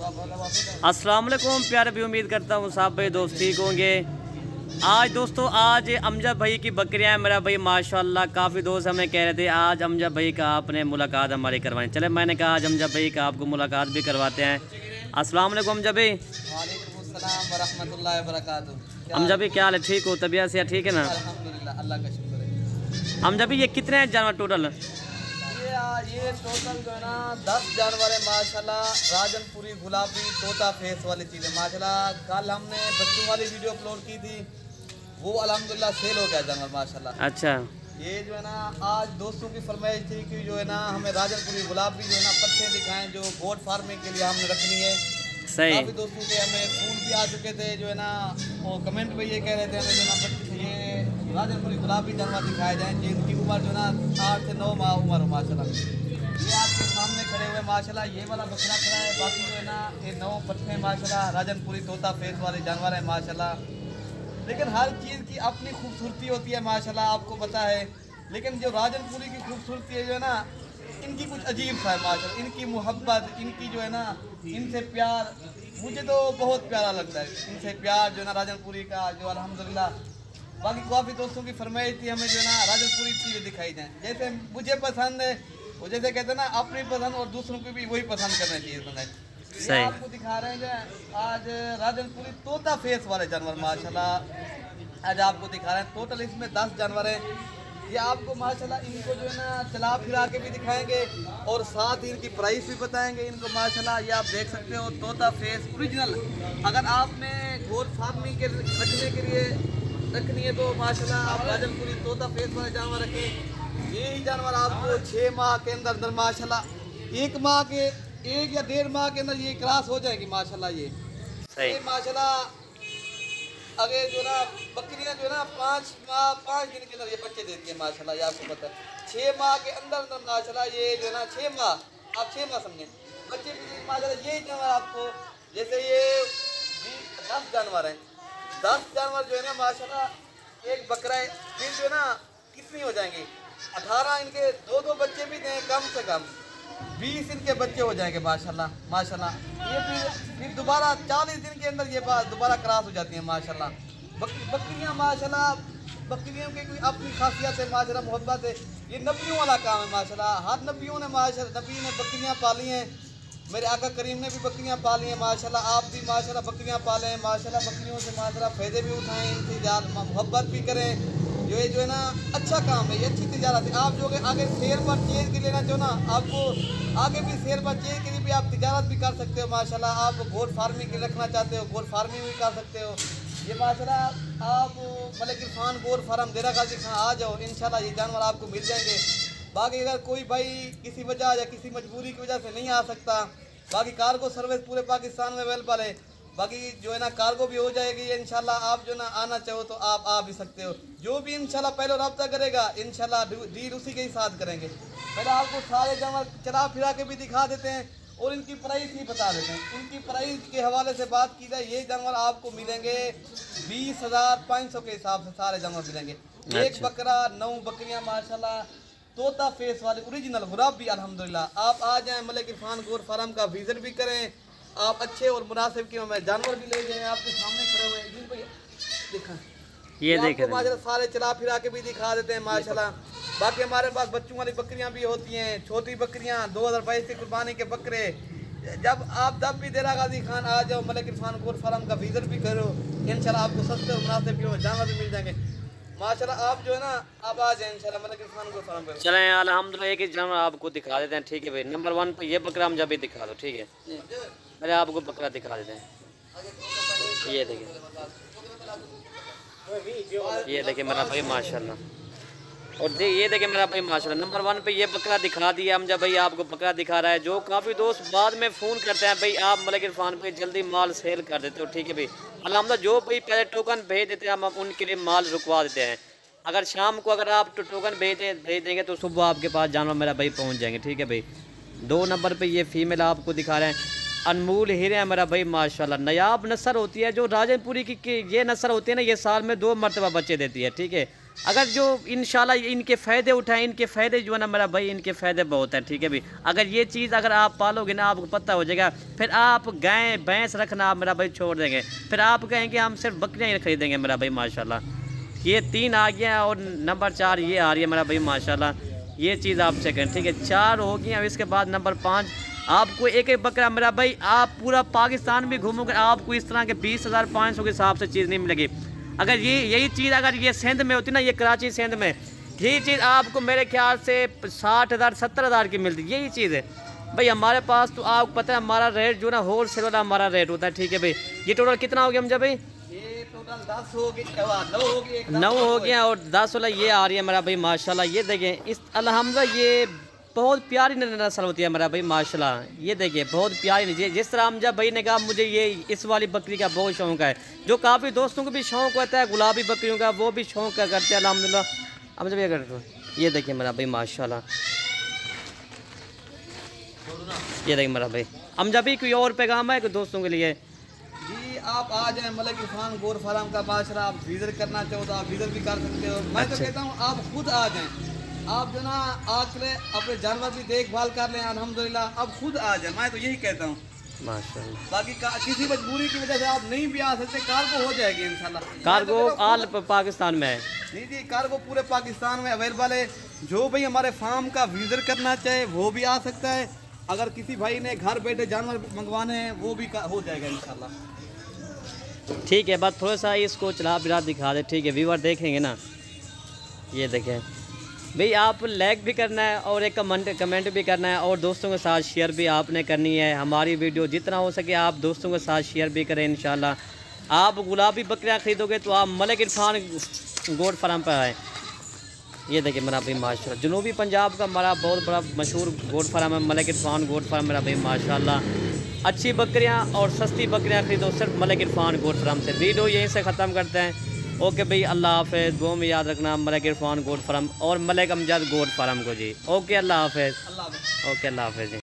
अस्सलाम वालेकुम प्यारे भी, उम्मीद करता हूँ सब भाई दोस्त ठीक होंगे। आज दोस्तों आज अमजद भाई की बकरियाँ हैं। मेरा भाई माशाल्लाह काफ़ी दोस्त हमें कह रहे थे आज अमजद भाई का आपने मुलाकात हमारी करवानी। चले मैंने कहा आज अमजद भाई का आपको मुलाकात भी करवाते हैं। अस्सलाम वालेकुम अमजद भाई। वालेकुम अस्सलाम व रहमतुल्लाहि व बरकातुहू। अमजद भाई क्या हाल है, ठीक हो, तबीयत से ठीक है ना? अल्हम्दुलिल्लाह, अल्लाह का शुक्र है। अमजद भाई ये कितने हैं जानवर टोटल? ये टोटल जो है ना 10 जानवर है माशाल्लाह। राजनपुरी गुलाबी तोता फेस वाली चीज़ें माशाल्लाह। कल हमने बच्चों वाली वीडियो अपलोड की थी, वो अल्हम्दुलिल्लाह सेल हो गया जानवर माशाल्लाह। अच्छा, ये जो है ना आज दोस्तों की फरमाइश थी कि जो है ना हमें राजनपुरी गुलाबी जो है ना पत्ते दिखाएं जो गोट फार्मिंग के लिए हमने रखनी है। सही। काफ़ी दोस्तों के हमें फ़ोन भी आ चुके थे जो है ना, वो कमेंट में ये कह रहे थे हमें जो ना ये राजनपुरी गुलाबी जानवर दिखाए जाएँ जिनकी उम्र जो ना 8 से 9 माह उम्र हो माशाल्लाह। ये आपके सामने खड़े हुए माशाल्लाह, ये वाला बकरा खड़ा है। बाकी जो है ना ये 9 पट्टे माशाल्लाह राजनपुरी तोता फेस वाले जानवर है माशाल्लाह। लेकिन हर चीज़ की अपनी खूबसूरती होती है माशाल्लाह, आपको पता है। लेकिन जो राजनपुरी की खूबसूरती है जो है ना, इनकी कुछ अजीब सा है माशाल्लाह। इनकी मोहब्बत, इनकी जो है ना, इनसे प्यार मुझे तो बहुत प्यारा लगता है। इनसे प्यार जो है ना राजनपुरी का जो अल्हम्दुलिल्लाह। बाकी काफ़ी दोस्तों की फरमाइश थी हमें जो है ना राजनपुरी चीज़ें दिखाई जाएँ जैसे मुझे पसंद है। वो जैसे कहते हैं ना अपनी पसंद और दूसरों को भी वही पसंद करना चाहिए। ये आपको दिखा रहे हैं आज राजनपुरी तोता फेस वाले जानवर माशाल्लाह। आज आपको दिखा रहे हैं टोटल इसमें 10 जानवर हैं। ये आपको माशाल्लाह इनको जो है ना चला फिरा के भी दिखाएंगे और साथ ही इनकी प्राइस भी बताएंगे इनको माशाल्लाह। ये आप देख सकते हो तोता फेस ओरिजिनल। अगर आपने गोट फार्मिंग के रखने के लिए रखनी है तो माशाल्लाह आप राजनपुरी तोता फेस वाले जानवर रखें। यही जानवर आपको 6 माह के अंदर माशाल्लाह 1 माह के 1 या 1.5 माह के अंदर ये क्रॉस हो जाएगी माशाल्लाह। ये माशाल्लाह अगर जो ना बकरियां जो है ना 5 दिन के अंदर ये बच्चे देती है माशाल्लाह। ये आपको पता है 6 माह के अंदर माशाल्लाह ये जो है ना 6 माह आप 6 माह समझें बच्चे भी माशाल्लाह। ये जानवर आपको जैसे ये 10 जानवर हैं, 10 जानवर जो है ना माशाल्लाह एक बकरा है। फिर जो है ना कितनी हो जाएंगी 18 इनके 2-2 बच्चे भी दें कम से कम 20 इनके बच्चे हो जाएंगे माशाल्लाह। ये फिर दोबारा 40 दिन के अंदर ये बात दोबारा क्रॉस हो जाती है माशाल्लाह। बकरियां माशाल्लाह, बकरियों की कोई अपनी खासियत है माशाल्लाह, मोहब्बत है। ये नबियों वाला काम है माशाल्लाह। हर नबियों ने माशाल्लाह नबी ने बकरियां पाली हैं। मेरे आका करीम ने भी बकरियां पाली हैं माशाल्लाह। आप भी माशाल्लाह बकरियां पालें माशाल्लाह। बकरियों से माशाल्लाह फ़ायदे भी उठाएं, इनसे ज़्यादा मोहब्बत भी करें। ये जो है ना अच्छा काम है, ये अच्छी तिजारत है। आप जो आगे शेयर परचेज के लेना चाहो ना, आपको आगे भी शेयर परचेज के लिए भी आप तिजारत भी कर सकते हो माशाल्लाह। आप गोट फार्मिंग के रखना चाहते हो गोट फार्मिंग भी कर सकते हो। ये माशाल्लाह आप मलिक इरफान गोट फार्म देरा गाजी खां आ जाओ, इंशाल्लाह ये जानवर आपको मिल जाएंगे। बाकी अगर कोई भाई किसी वजह या किसी मजबूरी की वजह से नहीं आ सकता, बाकी कार्गो सर्विस पूरे पाकिस्तान में अवेलेबल है। बाकी जो है ना कार्गो भी हो जाएगी इंशाल्लाह। आप जो ना आना चाहो तो आप आ भी सकते हो। जो भी इंशाल्लाह पहले रब्ता करेगा इंशाल्लाह डील उसी के ही साथ करेंगे। पहले आपको सारे जानवर चला फिरा के भी दिखा देते हैं और इनकी प्राइस ही बता देते हैं। इनकी प्राइस के हवाले से बात की जाए, ये जानवर आपको मिलेंगे 20,500 के हिसाब से सारे जानवर मिलेंगे। एक बकरा 9 बकरियाँ माशाल्लाह तोता फेस वाले ओरिजिनल गुलाबी अल्हम्दुलिल्लाह। आप आ जाएँ मलिक इरफान गोट फार्म का विजिट भी करें। आप अच्छे और मुनासिब कीमत में जानवर भी ले जाएं। आपके सामने खड़े हुए हैं दिखा, ये देखें माशाल्लाह सारे चला फिरा के भी दिखा देते हैं माशाल्लाह। बाकी हमारे पास बच्चों वाली बकरियां भी होती हैं, छोटी बकरियां 2022 की कुर्बानी के बकरे। जब भी देरा गाजी खान आ जाओ मलिक इरफान गोट फार्म का विजिट भी करो, इंशाल्लाह आपको सस्ते और मुनासिब कीमत जानवर भी मिल जाएंगे माशाल्लाह। आप जो है ना आप आ जाए इंशाल्लाह मलिक इरफान गोट फार्म पर। चलें अल्हम्दुलिल्लाह एक ही जानवर आपको दिखा देते हैं, ठीक है भाई। नंबर 1 पर ये बकरा हम जब भी दिखा दो, ठीक है। पहले आपको बकरा दिखा देते हैं। ये देखिए, ये देखिए मेरा भाई माशाल्लाह। और ये देखिए मेरा भाई माशाल्लाह नंबर 1 पे ये बकरा दिखा दिया हम। जब भाई आपको बकरा दिखा रहा है, जो काफ़ी दोस्त बाद में फ़ोन करते हैं भाई आप मलिक इरफान पे जल्दी माल सेल कर देते हो, ठीक है भाई। अल्हम्दुलिल्लाह जो भाई पहले टोकन भेज देते हैं हम उनके लिए माल रुकवा देते हैं। अगर शाम को अगर आप टोकन भेज देंगे तो सुबह आपके पास जानवर मेरा भाई पहुँच जाएंगे, ठीक है भाई। 2 नंबर पर ये फ़ीमेल आपको दिखा रहे हैं, अनमोल हीरे हैं मेरा भाई माशाल्लाह। नयाब नस्ल होती है जो राजनपुरी की ये नस्ल होती है ना, ये साल में 2 मरतबा बच्चे देती है, ठीक है। अगर जो इंशाल्लाह इनके फ़ायदे उठाएं, इनके फ़ायदे जो है ना मेरा भाई, इनके फ़ायदे बहुत हैं, ठीक है भाई। अगर ये चीज़ अगर आप पालोगे ना, आपको पता हो जाएगा, फिर आप गाय भैंस रखना आप मेरा भाई छोड़ देंगे, फिर आप कहेंगे हम सिर्फ बकरियाँ ही खरीदेंगे मेरा भाई माशाल्लाह। ये 3 आ गया और नंबर 4 ये आ रही है मेरा भाई माशाल्लाह। ये चीज़ आप चेक करें, ठीक है, 4 हो गई। अब इसके बाद नंबर 5 आपको एक एक बकरा मेरा भाई, आप पूरा पाकिस्तान भी घूमोगे आपको इस तरह के 20,500 के हिसाब से चीज़ नहीं मिलेगी। अगर यही चीज़ अगर ये सिंध में होती ना, ये कराची सिंध में, यही चीज़ आपको मेरे ख्याल से 60,000 70,000 की मिलती, यही चीज़ है भाई। हमारे पास तो आपको पता है हमारा रेट जो ना होल सेल वाला हमारा रेट होता है, ठीक है भाई। ये टोटल कितना हो गया हमजा भाई? ये टोटल 10 हो गए, 9 हो गया और 10 वाला ये आ रही है मेरा भाई माशाल्लाह। ये देखें इस अल्हम्दुलिल्लाह ये बहुत प्यारी नस्ल होती है मेरा भाई माशाल्लाह। ये देखिए बहुत प्यारी, जिस तरह हमजा भाई ने कहा मुझे ये इस वाली बकरी का बहुत शौक़ है, जो काफ़ी दोस्तों को भी शौक़ होता है गुलाबी बकरियों का, वो भी शौक़ करते हैं अल्हम्दुलिल्लाह। अब जब ये देखिए मेरा भाई माशाल्लाह, ये देखिए मेरा भाई। हमजा भी कोई और पैगाम है कोई दोस्तों के लिए? जी आप आ जाएं मलिक इरफान गोट फार्म का बादशाह। आप विजिट करना चाहो तो आप विजिट भी कर सकते हो। मैं तो कहता हूँ आप खुद आ जाएं, आप जो ना आके अपने जानवर की देखभाल कर लें अल्हम्दुलिल्लाह। आप खुद आ जाएं, मैं तो यही कहता हूँ माशाल्लाह। बाकी किसी मजबूरी की वजह से आप नहीं भी आ सकते, कार्गो हो जाएगी इंशाल्लाह। कार्गो आल पाकिस्तान में है? नहीं जी, कार्गो पूरे पाकिस्तान में अवेलेबल है। जो भाई हमारे फार्म का विजिट करना चाहे वो भी आ सकता है। अगर किसी भाई ने घर बैठे जानवर मंगवाने हैं वो भी हो जाएगा इंशाल्लाह। ठीक है, बस थोड़ा सा इसको चला बिरा दिखा दे, ठीक है, व्यूअर देखेंगे ना। ये देखें भाई, आप लाइक भी करना है और एक कमेंट भी करना है और दोस्तों के साथ शेयर भी आपने करनी है। हमारी वीडियो जितना हो सके आप दोस्तों के साथ शेयर भी करें इंशाल्लाह। आप गुलाबी बकरियाँ ख़रीदोगे तो आप मलिक इरफान गोट फार्म पर आए। ये देखिए मेरा भाई माशाल्लाह, जनूबी पंजाब का हमारा बहुत बड़ा मशहूर गोट फार्म है मलिक इरफान गोट फार्म मेरा भाई माशाल्लाह। अच्छी बकरियाँ और सस्ती बकरियाँ खरीदो सिर्फ मलिक इरफान गोट फार्म से। वीडियो यहीं से ख़त्म करते हैं। ओके भाई, अल्लाह हाफ़िज़। दुआ में याद रखना मलिक इरफान गोट फार्म और मलिक अमजद गोट फार्म को जी। ओके अल्लाह हाफ़िज़। ओके अल्लाह हाफ़िज़।